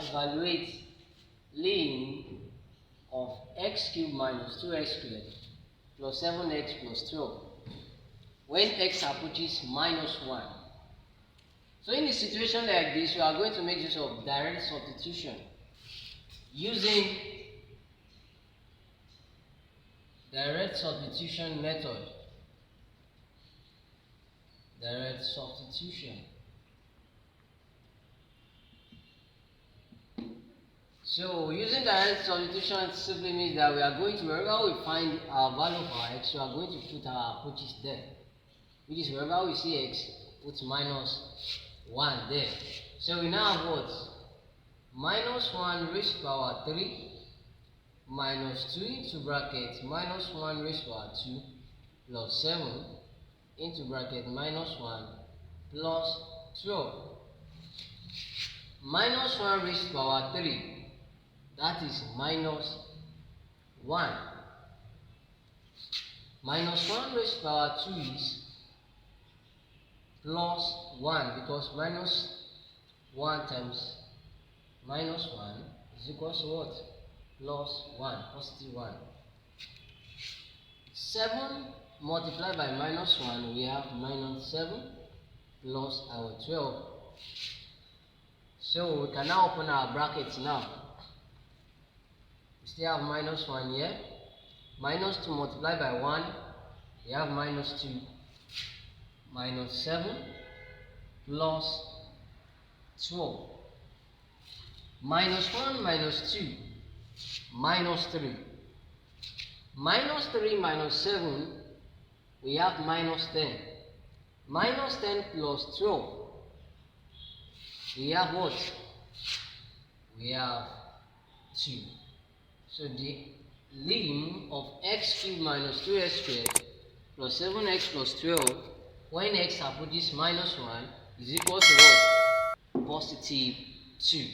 evaluate limit of x cubed minus 2x squared plus 7x plus 12 when x approaches minus 1. So in a situation like this, we are going to make use of direct substitution using direct substitution method. Direct substitution. So using direct substitution simply means that we are going to, wherever we find our value for x, we are going to put our approaches there. Which is wherever we see x, put minus 1 there. So we now have what? Minus 1 raised to power 3 minus 2 into bracket minus 1 raised to power 2 plus 7 into bracket minus 1 plus 12. Minus 1 raised to power 3, that is minus 1. Minus 1 raised to power 2 is plus 1, because minus 1 times minus 1 is equals to what? Plus 1, positive 1. 7 multiplied by minus 1, we have minus 7 plus our 12. So we can now open our brackets now. We still have minus 1 here. Minus 2 multiplied by 1, we have minus 2. Minus 7 plus 12. Minus 1 minus 2 minus 3. Minus 3 minus 7, we have minus 10. Minus 10 plus 12, we have what? We have 2. So the limit of x cubed minus 2x squared plus 7x plus 12 when x approaches minus 1 is equal to what? Positive 2.